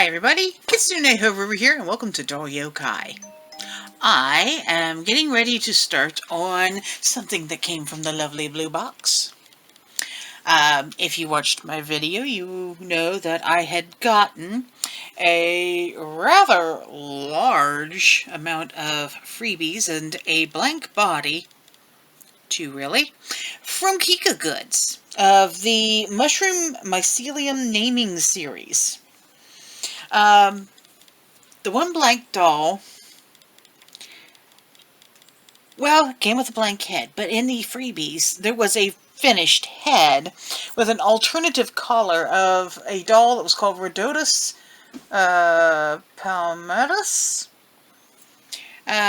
Hi everybody, Kitsune over here and welcome to Doll Yokai. I am getting ready to start on something that came from the lovely blue box. If you watched my video, you know that I had gotten a rather large amount of freebies and a blank body, two really, from Kika Goods of the Mushroom Mycelium Naming Series. The one blank doll, well, it came with a blank head, but in the freebies, there was a finished head with an alternative collar of a doll that was called Rhodotus Palmatus.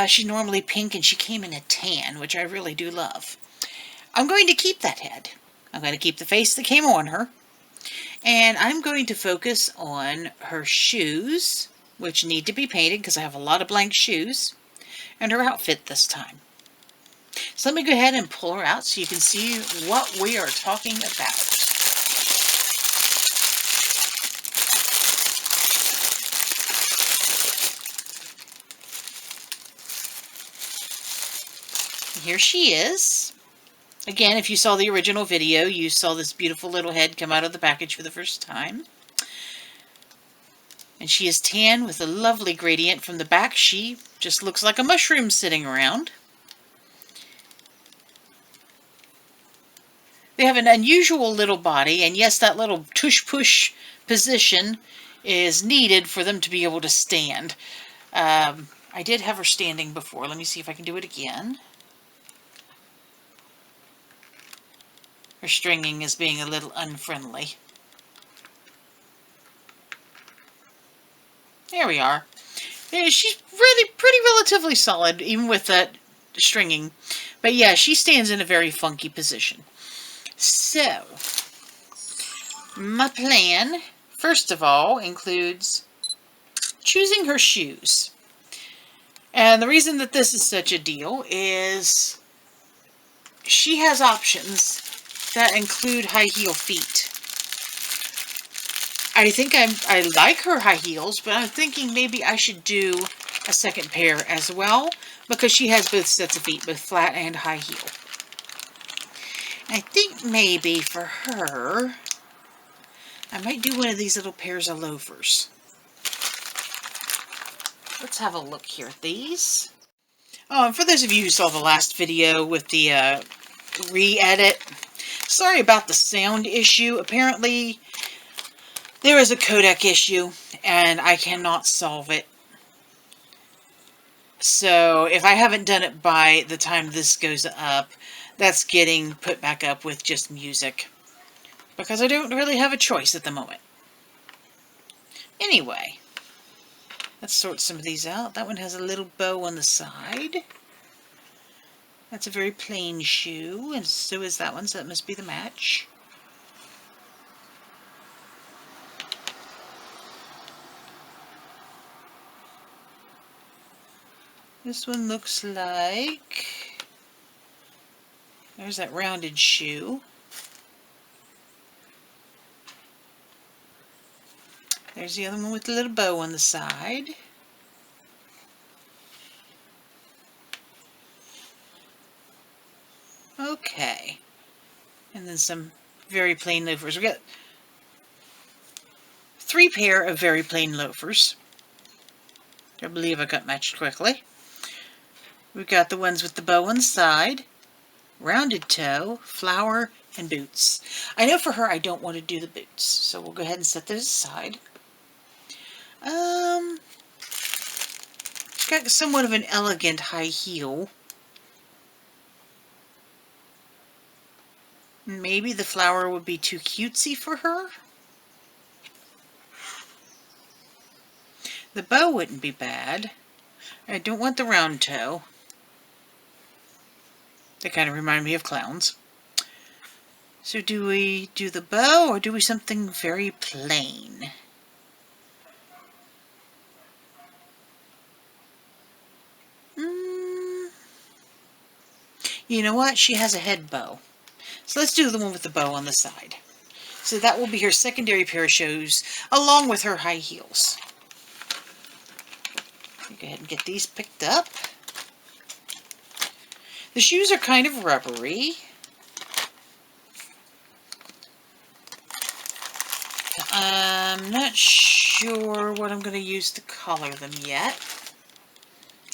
She's normally pink, and she came in a tan, which I really do love. I'm going to keep that head. I'm going to keep the face that came on her. And I'm going to focus on her shoes, which need to be painted because I have a lot of blank shoes, and her outfit this time. So let me go ahead and pull her out so you can see what we are talking about. Here she is. Again, if you saw the original video, you saw this beautiful little head come out of the package for the first time. And she is tan with a lovely gradient from the back. She just looks like a mushroom sitting around. They have an unusual little body, and yes, that little tush-push position is needed for them to be able to stand. I did have her standing before. Let me see if I can do it again. Her stringing is being a little unfriendly. There we are. Yeah, she's really pretty relatively solid, even with that stringing. But yeah, she stands in a very funky position. So, my plan, first of all, includes choosing her shoes. And the reason that this is such a deal is she has options that include high heel feet. I think I like her high heels, but I'm thinking maybe I should do a second pair as well, because she has both sets of feet, both flat and high heel. I think maybe for her, I might do one of these little pairs of loafers. Let's have a look here at these. Oh, and for those of you who saw the last video with the re-edit, sorry about the sound issue. Apparently, there is a codec issue, and I cannot solve it. So, if I haven't done it by the time this goes up, that's getting put back up with just music. Because I don't really have a choice at the moment. Anyway, let's sort some of these out. That one has a little bow on the side. That's a very plain shoe, and so is that one, so that must be the match. This one looks like... There's that rounded shoe. There's the other one with the little bow on the side. Okay. And then some very plain loafers. We've got 3 pair of very plain loafers. I believe I got matched quickly. We've got the ones with the bow on the side, rounded toe, flower, and boots. I know for her I don't want to do the boots, so we'll go ahead and set those aside. She's got somewhat of an elegant high heel. Maybe the flower would be too cutesy for her. The bow wouldn't be bad. I don't want the round toe. They kind of remind me of clowns. So do we do the bow, or do we something very plain? You know what? She has a head bow. So let's do the one with the bow on the side. So that will be her secondary pair of shoes, along with her high heels. Go ahead and get these picked up. The shoes are kind of rubbery. I'm not sure what I'm going to use to color them yet.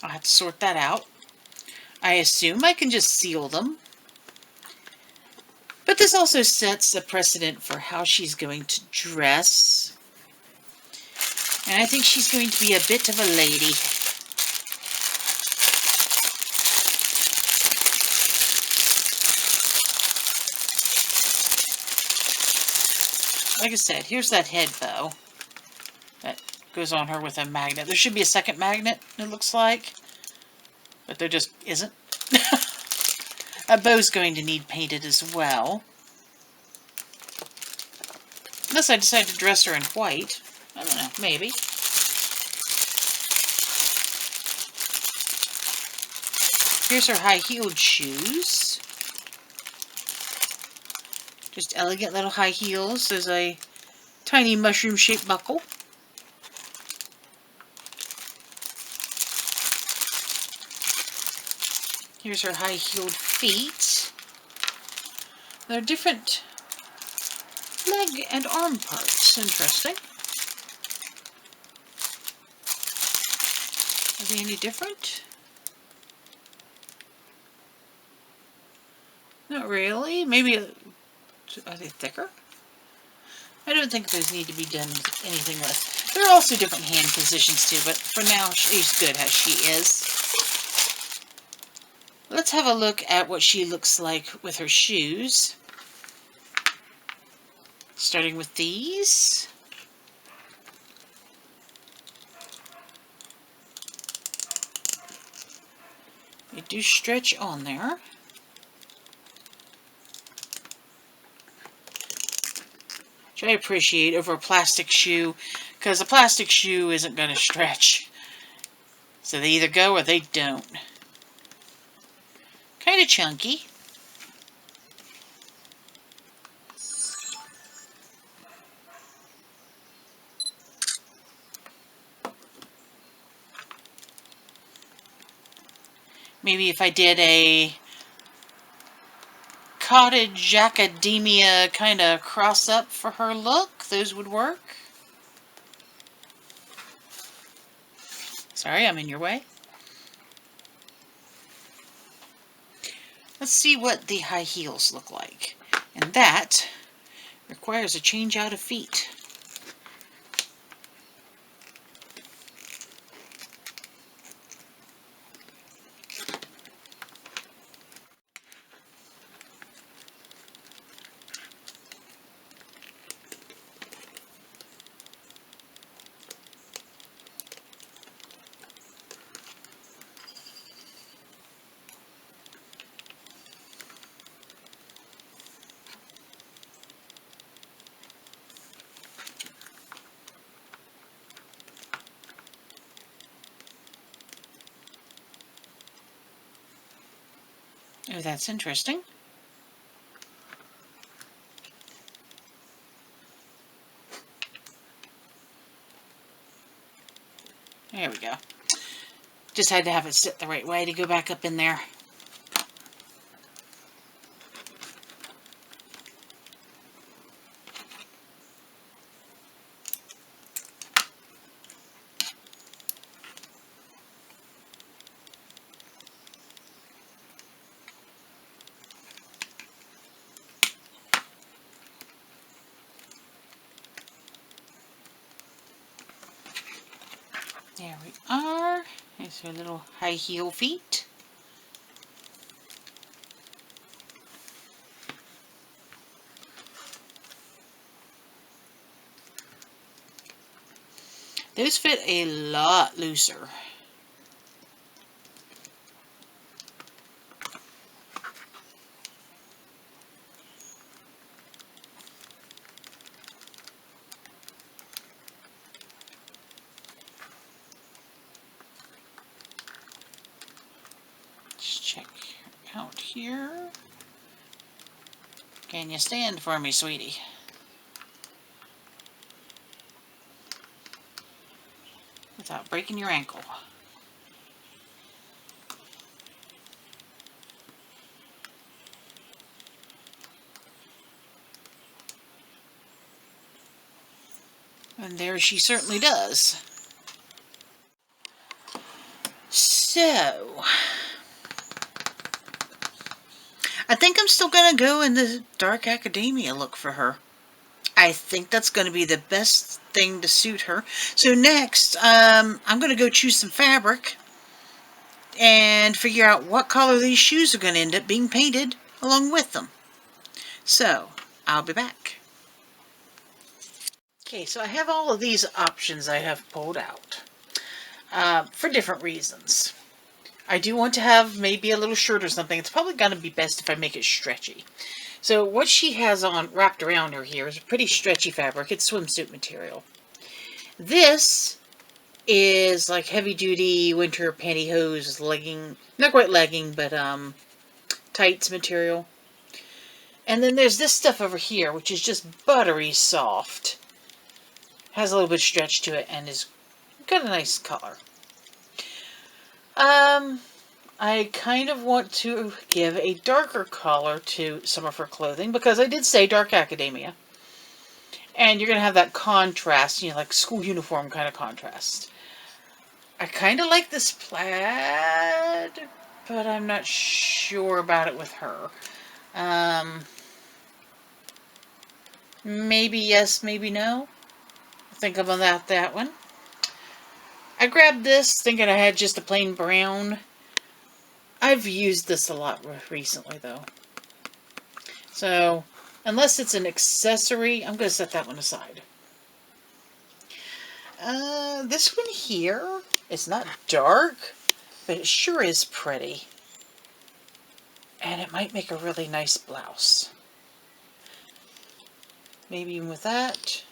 I'll have to sort that out. I assume I can just seal them. But this also sets a precedent for how she's going to dress. And I think she's going to be a bit of a lady. Like I said, here's that head bow that goes on her with a magnet. There should be a second magnet, it looks like, but there just isn't. A bow's going to need painted as well. Unless I decide to dress her in white. I don't know, maybe. Here's her high-heeled shoes. Just elegant little high heels. There's a tiny mushroom-shaped buckle. Here's her high-heeled feet. They're different leg and arm parts. Interesting. Are they any different? Not really. Maybe, are they thicker? I don't think those need to be done anything with. There are also different hand positions too, but for now she's good as she is. Let's have a look at what she looks like with her shoes. Starting with these. They do stretch on there. Which I appreciate over a plastic shoe, because a plastic shoe isn't going to stretch. So they either go or they don't. Kind of chunky. Maybe if I did a cottage academia kind of cross-up for her look, those would work. Sorry, I'm in your way. Let's see what the high heels look like. And that requires a change out of feet. Oh, that's interesting. There we go. Just had to have it sit the right way to go back up in there. There we are. There's her little high heel feet. Those fit a lot looser. Let's check out here. Can you stand for me, sweetie? without breaking your ankle. And there she certainly does. So, I think I'm still going to go in the dark academia look for her. I think that's going to be the best thing to suit her. So next, I'm going to go choose some fabric and figure out what color these shoes are going to end up being painted along with them. So, I'll be back. Okay, so I have all of these options I have pulled out for different reasons. I do want to have maybe a little shirt or something. It's probably going to be best if I make it stretchy. So what she has on wrapped around her here is a pretty stretchy fabric. It's swimsuit material. This is like heavy-duty winter pantyhose legging, not quite legging, but tights material. And then there's this stuff over here, which is just buttery soft. Has a little bit of stretch to it and is got a nice color. I kind of want to give a darker color to some of her clothing because I did say dark academia. And you're going to have that contrast, you know, like school uniform kind of contrast. I kind of like this plaid, but I'm not sure about it with her. Maybe yes, maybe no. Think about that one. I grabbed this thinking I had just a plain brown. I've used this a lot recently, though. So, unless it's an accessory, I'm going to set that one aside. This one here, it's not dark, but it sure is pretty. And it might make a really nice blouse. Maybe even with that.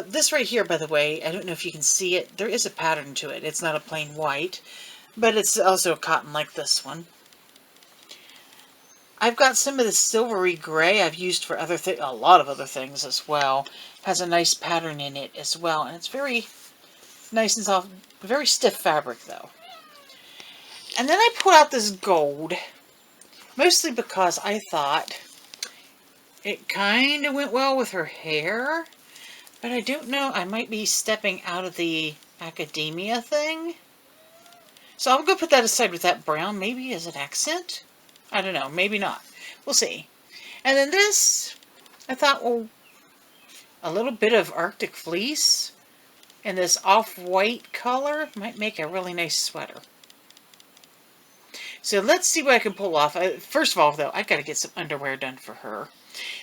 This right here, by the way, I don't know if you can see it. There is a pattern to it. It's not a plain white. But it's also a cotton like this one. I've got some of the silvery gray I've used for a lot of other things as well. Has a nice pattern in it as well. And it's very nice and soft. Very stiff fabric though. And then I pulled out this gold. Mostly because I thought it kind of went well with her hair. But I don't know. I might be stepping out of the academia thing. So I'll go put that aside with that brown, maybe as an accent. I don't know, maybe not. We'll see. And then this, I thought, well, a little bit of Arctic fleece and this off-white color might make a really nice sweater. So let's see what I can pull off. First of all, though, I've got to get some underwear done for her.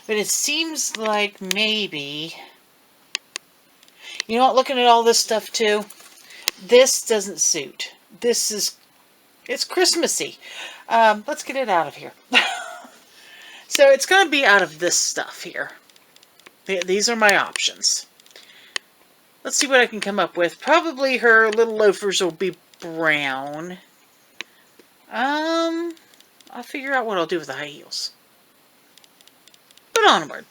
But it seems like maybe... You know what, looking at all this stuff, too, this doesn't suit. This is, it's Christmassy. Let's get it out of here. So it's going to be out of this stuff here. These are my options. Let's see what I can come up with. Probably her little loafers will be brown. I'll figure out what I'll do with the high heels. But onward.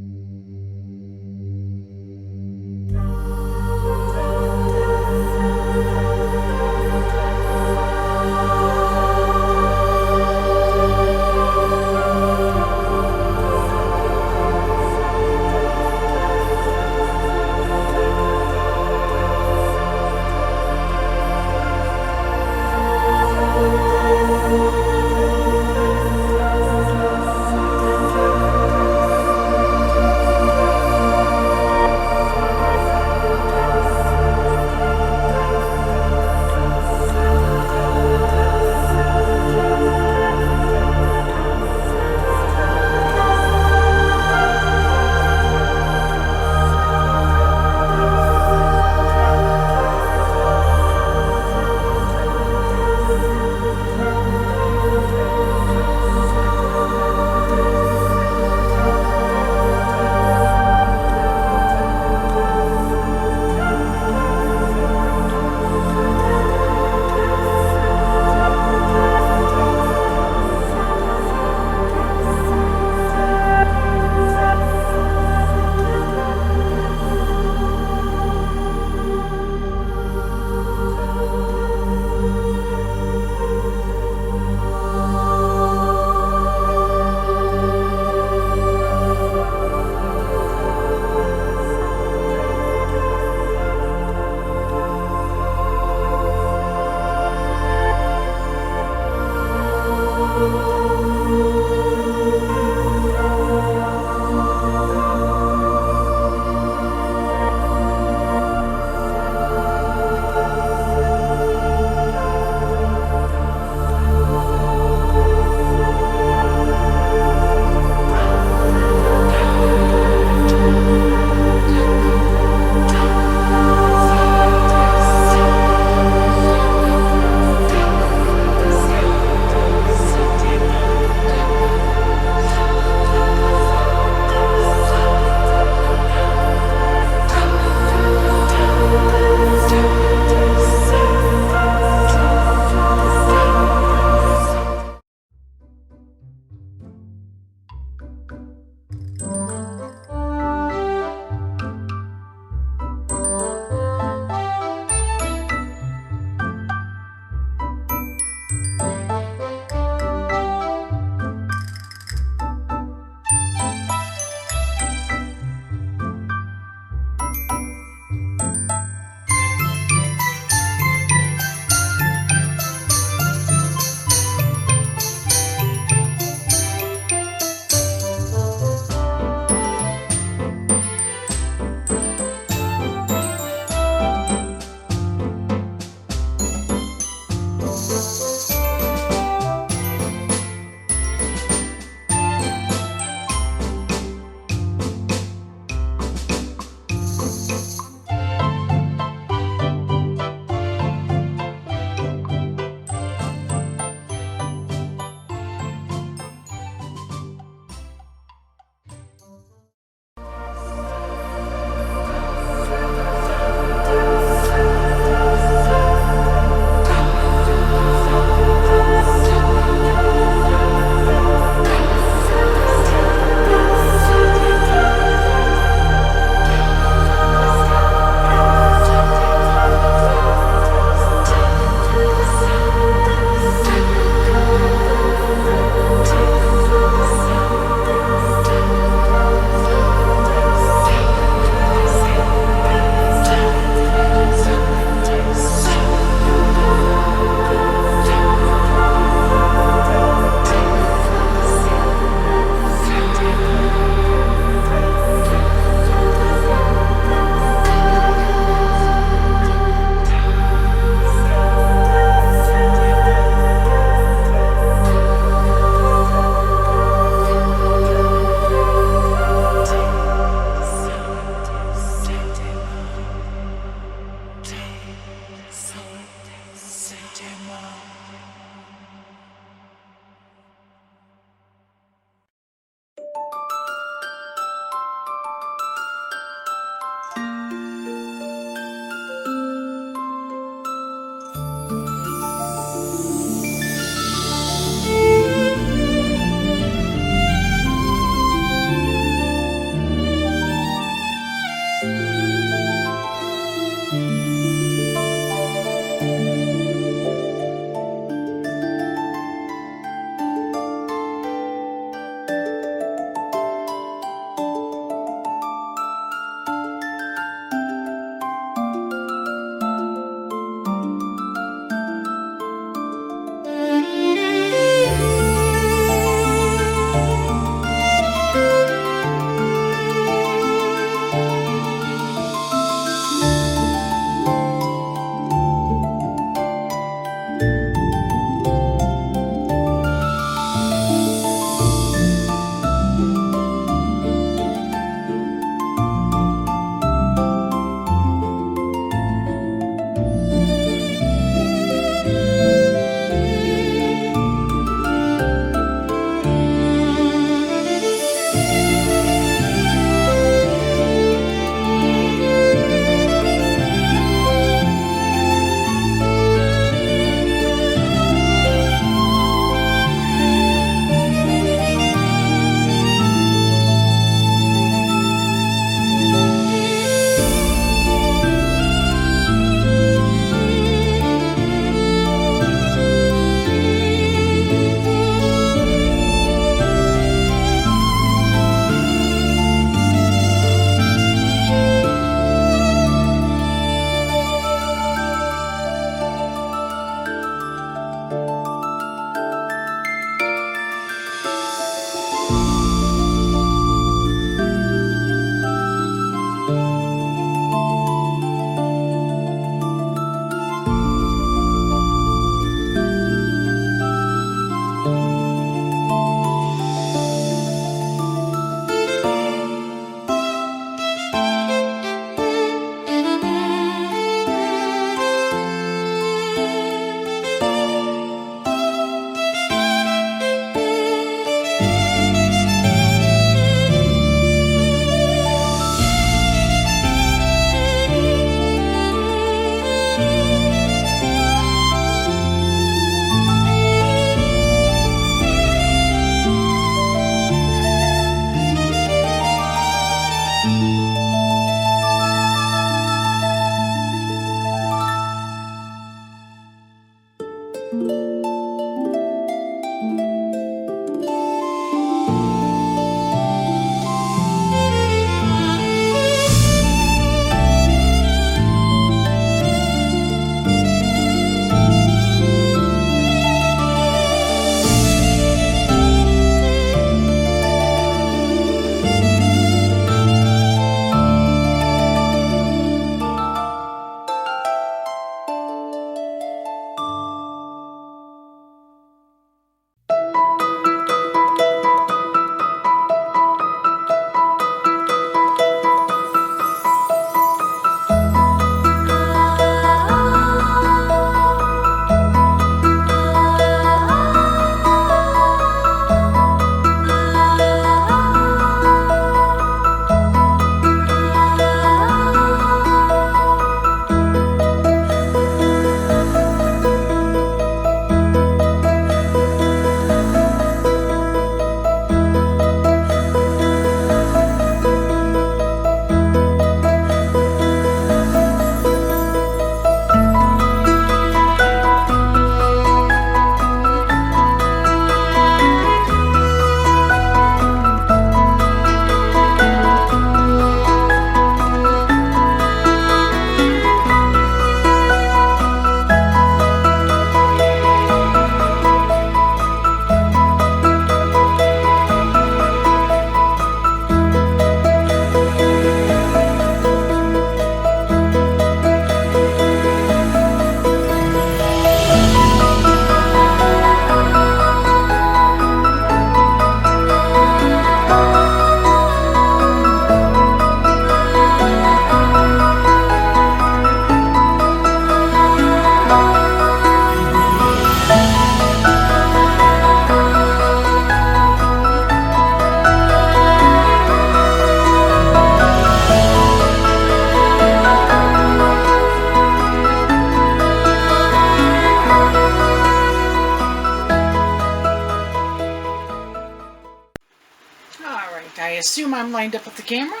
assume I'm lined up with the camera.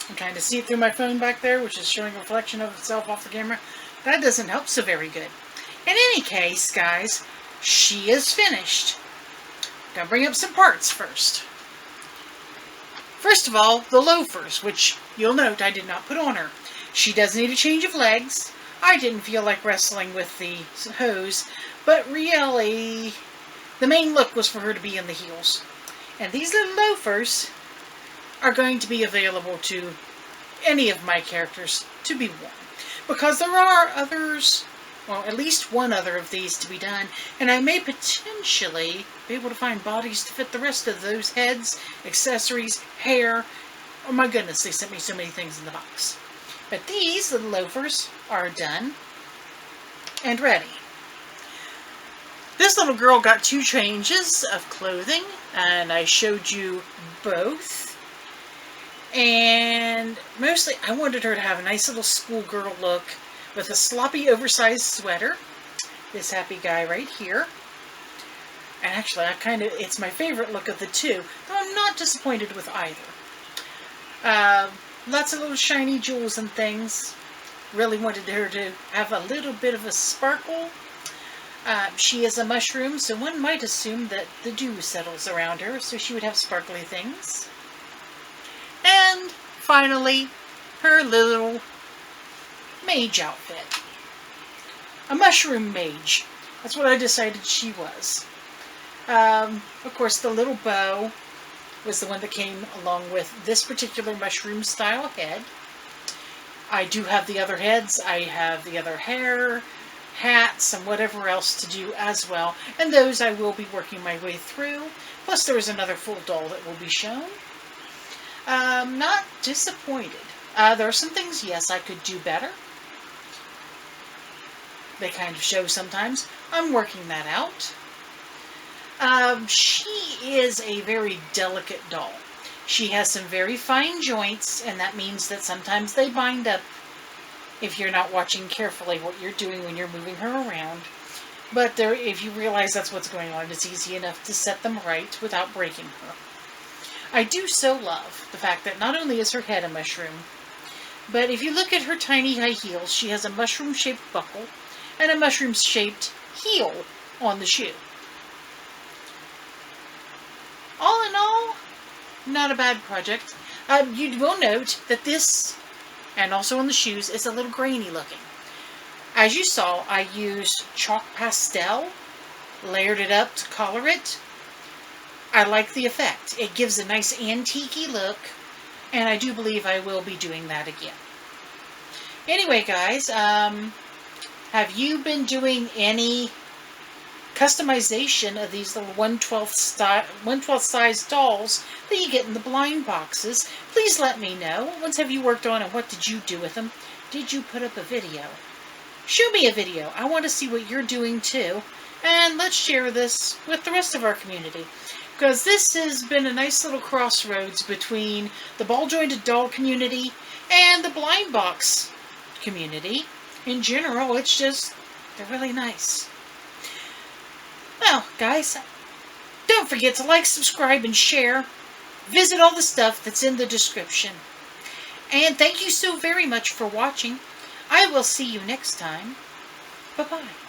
I'm trying to see it through my phone back there, which is showing a reflection of itself off the camera. That doesn't help so very good. In any case, guys, she is finished. Gotta bring up some parts first. First of all, the loafers, which you'll note I did not put on her. She does need a change of legs. I didn't feel like wrestling with the hose, but really, the main look was for her to be in the heels. And these little loafers are going to be available to any of my characters to be worn. Because there are others, well, at least one other of these to be done, and I may potentially be able to find bodies to fit the rest of those heads, accessories, hair. Oh my goodness, they sent me so many things in the box. But these little loafers are done and ready. This little girl got 2 changes of clothing, and I showed you both. And mostly I wanted her to have a nice little schoolgirl look with a sloppy oversized sweater. This happy guy right here. And actually, it's my favorite look of the 2, though I'm not disappointed with either. Lots of little shiny jewels and things. Really wanted her to have a little bit of a sparkle. She is a mushroom, so one might assume that the dew settles around her, so she would have sparkly things. And finally, her little mage outfit. A mushroom mage. That's what I decided she was. Of course, the little bow was the one that came along with this particular mushroom style head. I do have the other heads. I have the other hair, hats, and whatever else to do as well. And those I will be working my way through. Plus there is another full doll that will be shown. Not disappointed. There are some things, yes, I could do better. They kind of show sometimes. I'm working that out. She is a very delicate doll. She has some very fine joints, and that means that sometimes they bind up if you're not watching carefully what you're doing when you're moving her around. But if you realize that's what's going on, it's easy enough to set them right without breaking her. I do so love the fact that not only is her head a mushroom, but if you look at her tiny high heels, she has a mushroom-shaped buckle and a mushroom-shaped heel on the shoe. All in all, not a bad project. You will note that this, and also on the shoes, is a little grainy looking. As you saw, I used chalk pastel, layered it up to color it. I like the effect. It gives a nice antique-y look, and I do believe I will be doing that again. Anyway, guys, have you been doing any customization of these little 1/12 size dolls that you get in the blind boxes? Please let me know. What ones have you worked on, and what did you do with them? Did you put up a video? Show me a video. I want to see what you're doing too. And let's share this with the rest of our community. Because this has been a nice little crossroads between the ball-jointed doll community and the blind box community. In general, it's just, they're really nice. Well, guys, don't forget to like, subscribe, and share. Visit all the stuff that's in the description. And thank you so very much for watching. I will see you next time. Bye-bye.